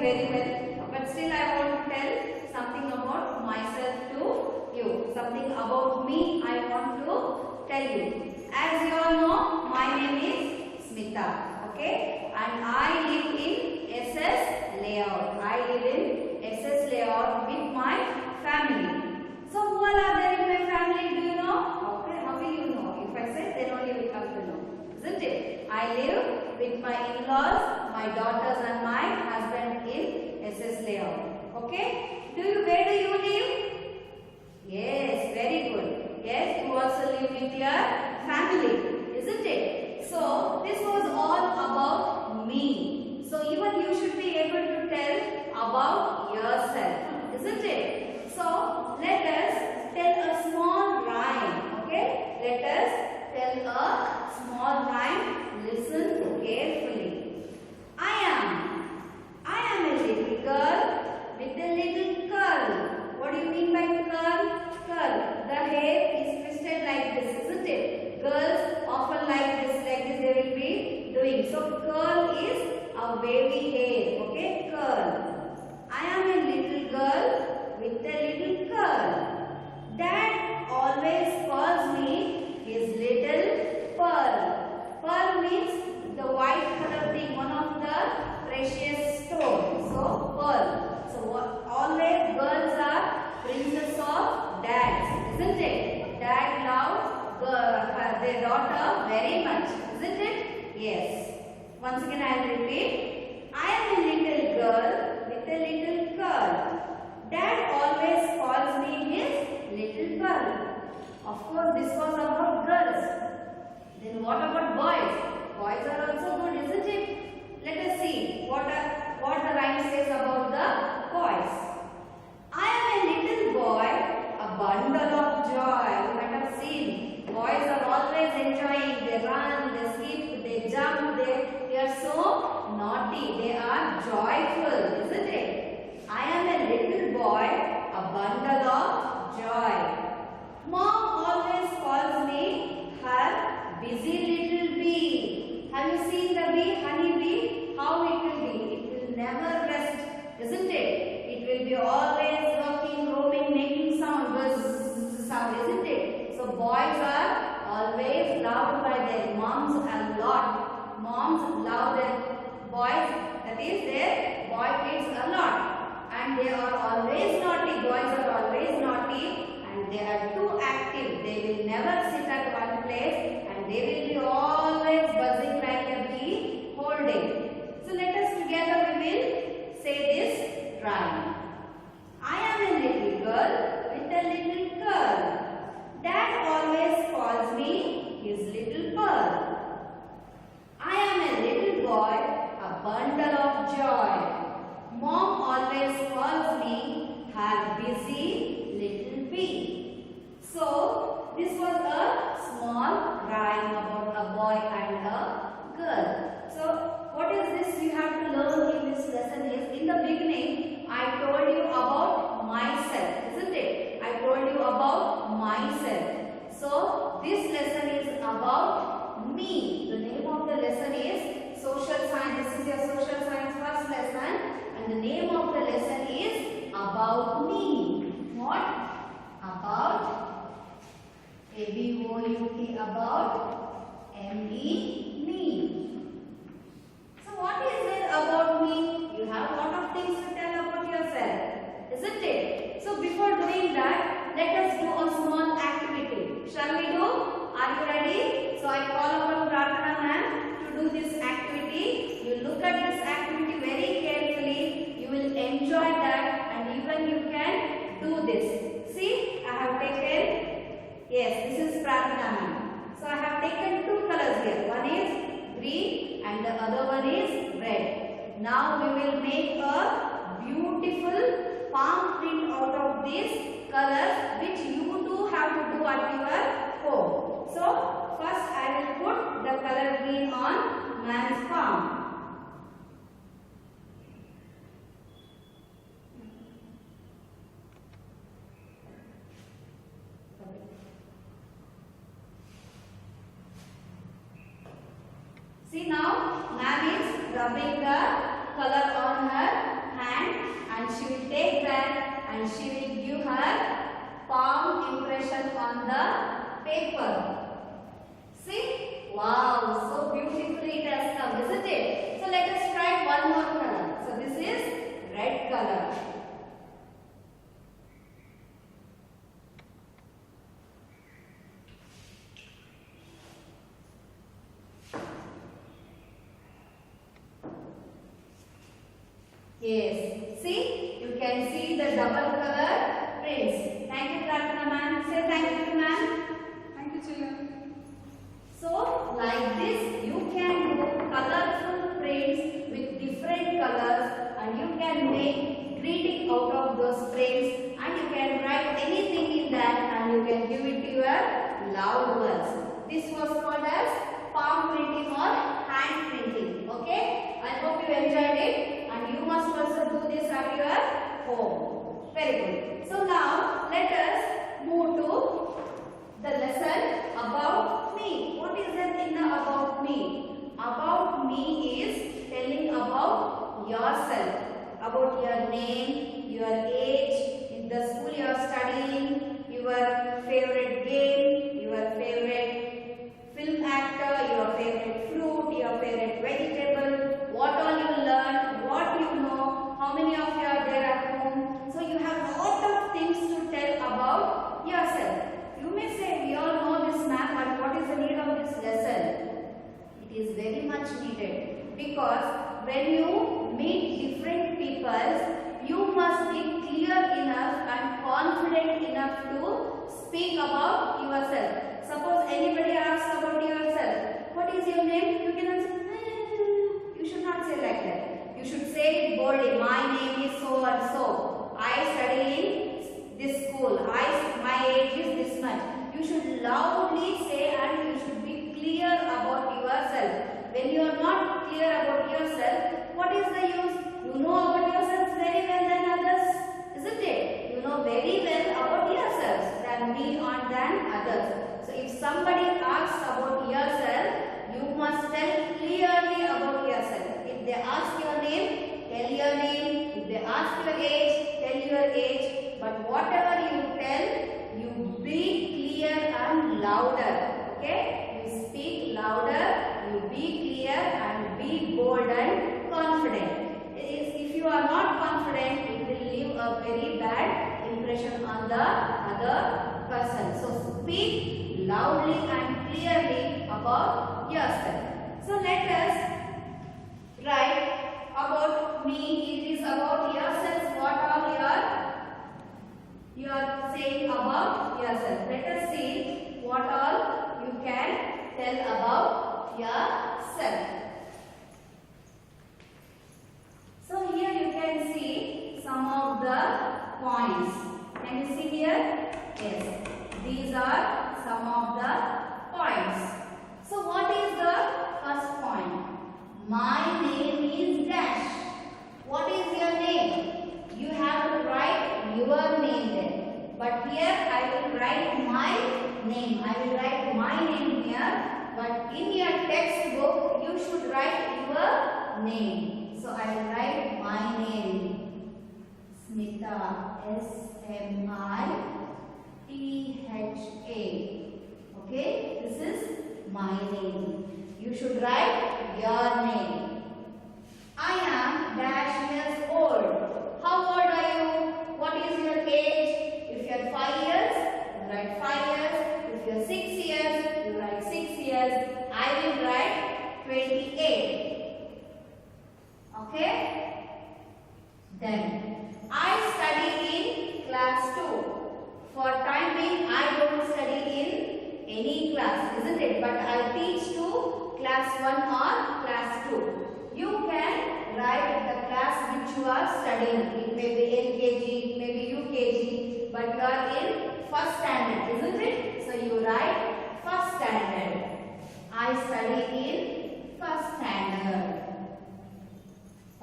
very well. But still I want to tell something about myself to you. Something about me I want to tell you. As you all know, my name is Smita. Okay? And I live in SS Layout. I live in SS Layout with my family. So who all are there in my family? Do you know? Okay, how will you know? If I say, then only you will come to know. Isn't it? I live with my in-laws, my daughters and my husband in SS Layout. Okay? Where do you live? Yes, very good. Yes, you also live with your family. Isn't it? So, this was all about me. So, even you should be able to tell about yourself. Isn't it? So, let us tell a small rhyme. Okay? Let us tell a small rhyme. Listen carefully. I am a little girl with a little curl. What do you mean by curl? Curl. The hair is twisted like this, isn't it? Girls often like this they will be doing. So curl is a wavy hair. Okay, curl. I am a little girl with a little curl. Dad always calls me his little pearl. Pearl means the white color thing, one of the precious stones. So pearl. So always girls are princess of dads, isn't it? Dad loves their daughter very much, isn't it? Yes. Once again I will repeat. I am a little girl with a little curl. Dad always calls me his little pearl. Of course, this was about girls. Then what about boys? Boys are also good, isn't it? Let us see what the rhyme says about the boys. I am a little boy, a bundle of joy. You might have seen. Boys are always enjoying. They run, they skip, they jump. They are so naughty. They are joyful, isn't it? I am a little boy, a bundle of joy. Mom always calls me her busy little bee. Have you seen the bee, honey bee? How it will be? It will never rest, isn't it? It will be always working, roaming, making sound, buzz sound, isn't it? So boys are always loved by their moms a lot. Moms love their boys, that is their boy kids a lot. And they are always naughty. Boys are always naughty and they are too active. They will never sit at one place and they will be always buzzing like a bee whole day. So let us together we will say this rhyme. I am a little girl with a little curl. Dad always calls me his little pearl. I am a little boy, a bundle of joy. Mom always calls me her busy little bee. So, this was a small rhyme about a boy and a girl. So, what is this you have to learn in this lesson is, in the beginning, I told you about myself, isn't it? I told you about myself. So, this lesson is about me. The name of the lesson is Social Science. This is your Social Science first lesson. And the name of the lesson is about me. What? About A-B-O-U-T, about M-E, me. So what is there about me? You have a lot of things to tell about yourself, isn't it? So before doing that, let us do a small activity. Shall we do? Are you ready? So I call upon Prarthana ma'am to do this activity. You look at this activity very carefully. You will enjoy that and even you can do this. See, I have taken, yes, this is Prarthana ma'am. So I have taken two colors here. One is green and the other one is red. Now we will make a beautiful palm print out of these colors which you too have to do at your home. So first I will put the color green on man's palm. See now, ma'am is rubbing the color on her and she will give her palm impression on the paper. See? Wow, so beautifully it has come, isn't it? So let us try one more color. So this is red color. Yes, see, you can see the double color prints. Thank you, Pratna ma'am. Say thank you, ma'am. Thank you, children. So, like this, you can do colorful prints with different colors, and you can make greeting out of those prints, and you can write anything in that, and you can give it to your loved ones. This was called as palm printing or hand printing. Okay? I hope you enjoyed it, and you must also do this at your home. Very good. So now let us move to the lesson about me. What is the thing about me? About me is telling about yourself, about your name, your age, in the school you are studying, your favorite game, your favorite film actor, your favorite fruit, your favorite vegetable, what all you learn, what you know, how many of you are there at home. So you have a lot of things to tell about yourself. You may say, we all know this map, but what is the need of this lesson? It is very much needed, because when you meet different people, you must be clear enough and confident enough to speak about yourself. Suppose anybody asks about yourself, what is your name? You cannot say, you should not say like that. You should say it boldly, my name is so and so. I study in this school. My age is this much. You should loudly say, and you should be clear about yourself. When you are not clear about yourself, what is the use? You know about yourself very well than others, isn't it? You know very well about yourselves than me or than others. So if somebody asks about yourself, you must tell clearly about yourself. If they ask your name, tell your name. If they ask your age, tell your age. But whatever you tell, you be clear and louder. Okay? You speak louder, you be clear and be bold and confident. If you are not confident, it will leave a very bad impression on the other person. So speak loudly and clearly about yourself. So let us write about me. It is about yourself. What all you are saying about yourself. Let us see what all you can tell about yourself. So here you can see some of the points. Can you see here? Yes. These are some of the points. So what is the first point? My name is dash. What is your name? You have to write your name there. But here I will write my name. I will write my name here. But in your textbook, you should write your name. So I will write my name. Smitha. S-M-I-T-H-A. Okay, this is my name. You should write your name. I am dash years old. How old are you? What is your age? If you are 5 years, you write 5 years. If you are 6 years, you write 6 years. I will write 28. Okay? Then, I study in class 2. For time being, I don't study in any class, isn't it? But I teach to class 1 or class 2. You can write the class which you are studying. It may be LKG, it may be UKG, but you are in first standard, isn't it? So you write first standard. I study in first standard.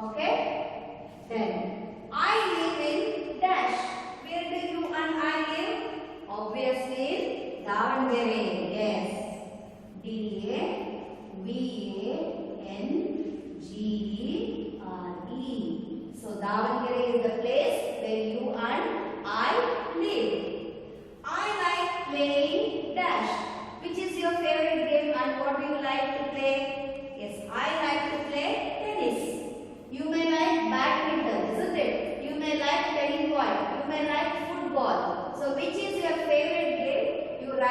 Okay? Then, I live in dash. Where do you and I live? Obviously in Davangere. Yes. D-A-V-A-N-G-E-R-E. So Davangere is the place where you and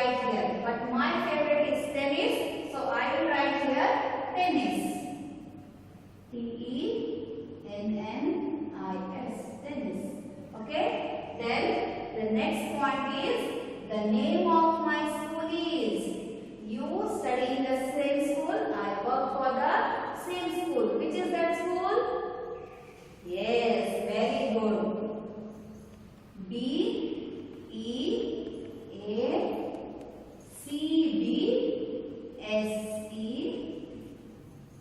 write here. But my favorite is tennis, so I will write here tennis. Tennis. Tennis. Okay. Then the next point is the name of my school is. You study in the same school. I work for the same school. Which is that school? Yes, very good. BEACBSE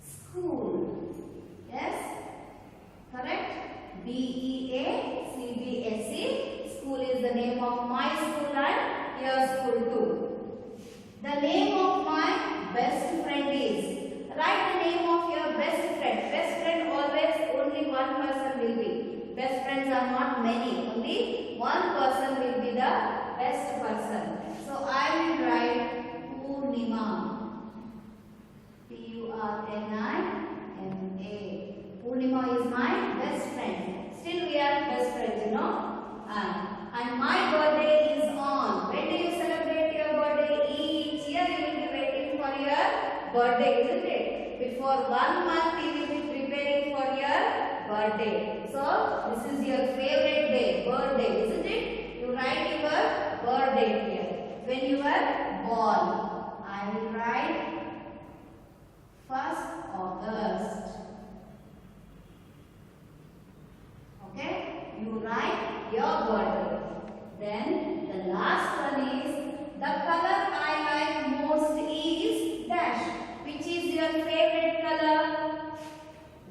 school. Yes, correct. BEACBSE school is the name of my school and your school too. The name of my best friend is. Write the name of your best friend. Best friend always only one person will be. Best friends are not many. Only one person will be the best person. So I will write Purnima. Purnima. Purnima is my best friend. Still we are best friends, you know. And my birthday is on. When do you celebrate your birthday? Each year you will be waiting for your birthday, isn't it? Before 1 month you will be preparing for your birthday. So this is your favorite day, birthday, isn't it? You write your birthday here. When you were born, I will write 1st August. Okay, you write your birthday. Then the last one is the color I like most is dash. Which is your favorite color?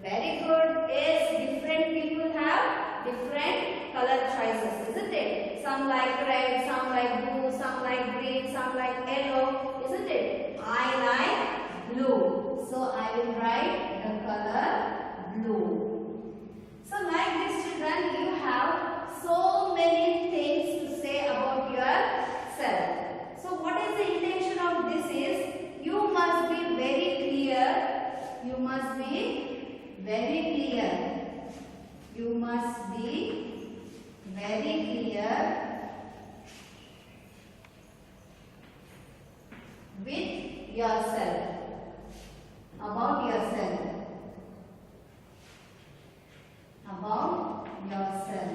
Very good. Yes, different people have different color choices, isn't it? Some like red, some like blue, some like green, some like yellow, isn't it? I like blue. So I will write the color blue. So like this, children, you have so many things to say about yourself. So what is the intention of this is, you must be very clear. You must be very clear. You must be very clear with yourself, about yourself. About yourself.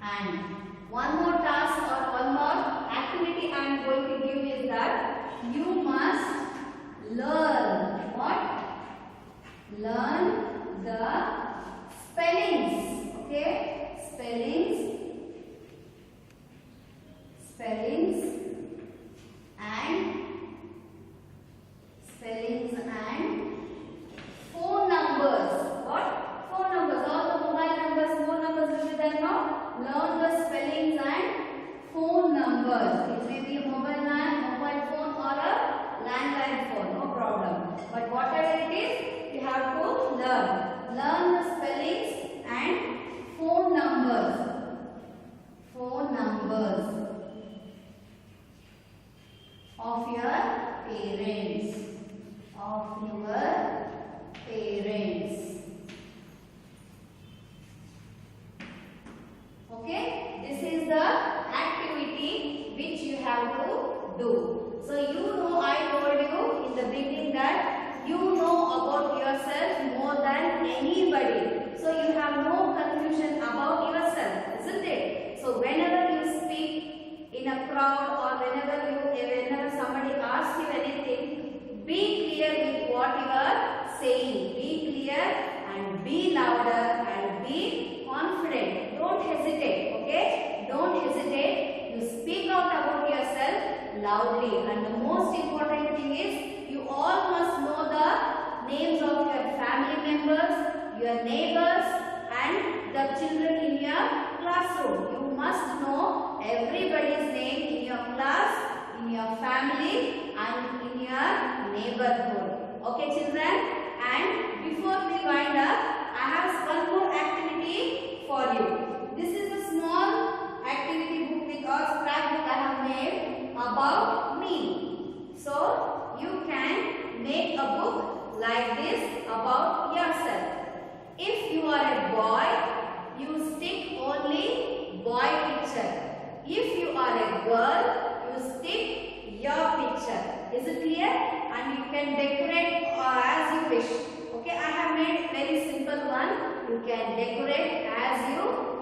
And one more task or one more activity I am going to give is that you must learn what? Learn the spellings. Okay? Spellings and phone numbers. What? Phone numbers. All the mobile numbers, phone numbers will be there now. Learn the spellings and phone numbers. It may be a mobile phone or a landline phone. No problem. But whatever it is, you have to learn. Learn the spellings and phone numbers. Phone numbers of your parents. Okay, this is the activity which you have to do. So you know, I told you in the beginning that you know about yourself more than anybody. So you have no confusion about yourself, isn't it? So whenever you speak in a crowd or whenever somebody asks you anything, be clear with what you are saying. Be clear and be louder and be confident. Don't hesitate, okay? Don't hesitate. You speak out about yourself loudly. And the most important thing is, you all must know the names of your family members, your neighbors and the children in your classroom. You must know everybody's name in your class, in your family and in your neighborhood. Okay, children? And before we wind up, I have one more activity for you. This is a small activity book with or scrapbook I have made about me. So you can make a book like this about yourself. If you are a boy, you stick only boy picture.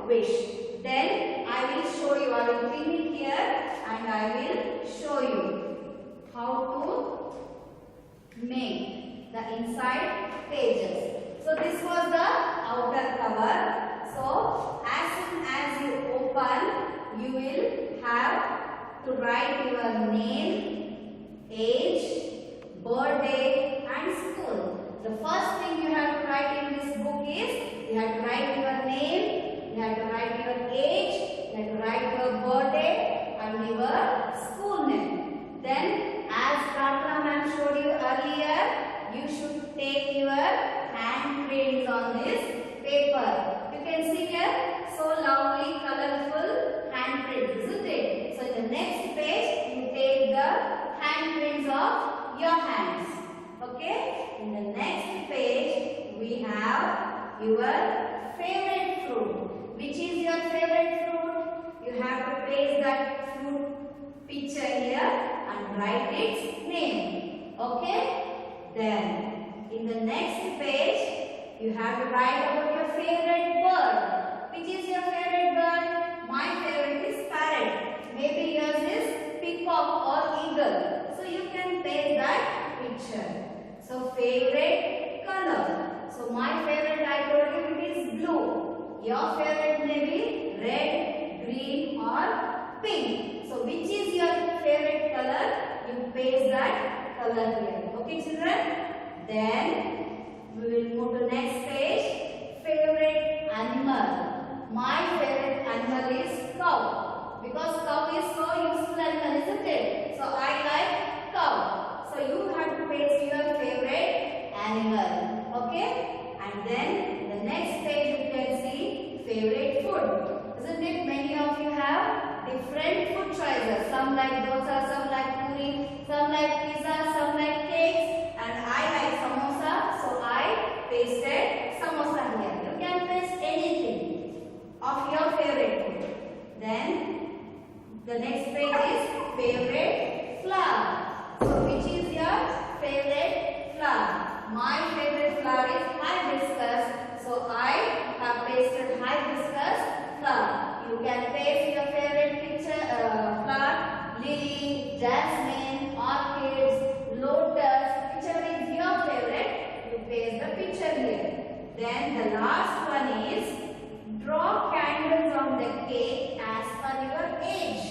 wish. Then I will show you. I will clean it here and I will show you how to make the inside pages. So this was the outer cover. So as soon as you open, you will have to write your name, age, birthday and school. The first thing you have to write in this book is you have to write your name, you have to write your age, you have to write your birthday and your school name. Then as Pratna ma'am showed you earlier, you should take your handprints on this paper. You can see here so lovely colorful handprints, isn't it? So in the next page you take the handprints of your hands. Okay? In the next page we have your favorite fruit. Which is your favorite fruit? You have to paste that fruit picture here and write its name. Okay? Then in the next page you have to write about your favorite bird. Which is your favorite bird? My favorite is parrot. Maybe yours is peacock or eagle. So you can paste that picture. So favorite color. So my favorite, I told you, it is blue. Your favorite may be red, green or pink. So which is your favorite color? You paste that color here. Okay children? Then we will move to next page. Favorite animal. My favorite animal is cow. Because cow is so useful animal, isn't it? So I like cow. So you have to paste your favorite animal. Okay? And then the next page you can see favorite food. Isn't it? Many of you have different food choices. Some like dosa, some like puri, some like pizza, some like cakes. And I like samosa. So I pasted samosa here. You can paste anything of your favorite food. Then the next page is favorite flower. So which is your favorite flower? My favorite flower is hibiscus. So I have pasted hibiscus flower. You can paste your favorite picture flower, lily, jasmine, orchids, lotus, whichever is your favorite, you paste the picture here. Then the last one is draw candles on the cake as per your age.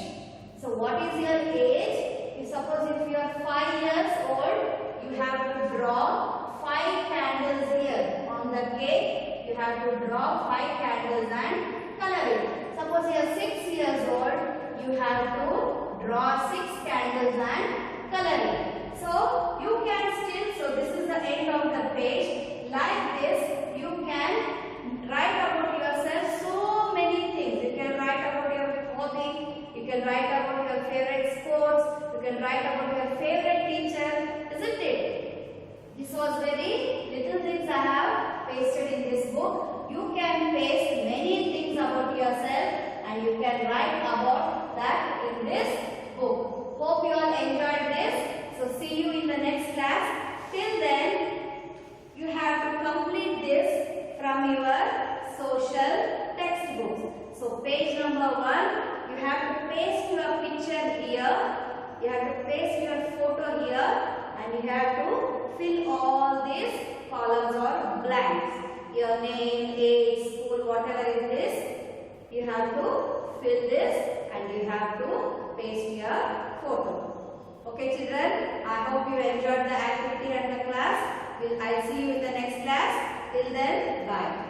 So what is your age? If suppose if you are 5 years old, you have to draw 5 candles here on the cake. You have to draw 5 candles and color it. Suppose you are 6 years old, you have to draw 6 candles and color it. So you can still, so this is the end of the page. Like this, you can write about yourself so many things. You can write about your hobby, you can write about your favorite sports, you can write about your favorite teacher, isn't it? This was very little things I have pasted in this book. You can paste many things about yourself and you can write about that in this book. Hope you all enjoyed this. So see you in the next class. Till then, you have to complete this from your social textbooks. So page number 1, you have to paste your picture here. You have to paste your photo here and you have to fill all these columns or blanks. Your name, age, school, whatever is this, you have to fill this and you have to paste your photo. Okay children, I hope you enjoyed the activity and the class. I'll see you in the next class. Till then, bye.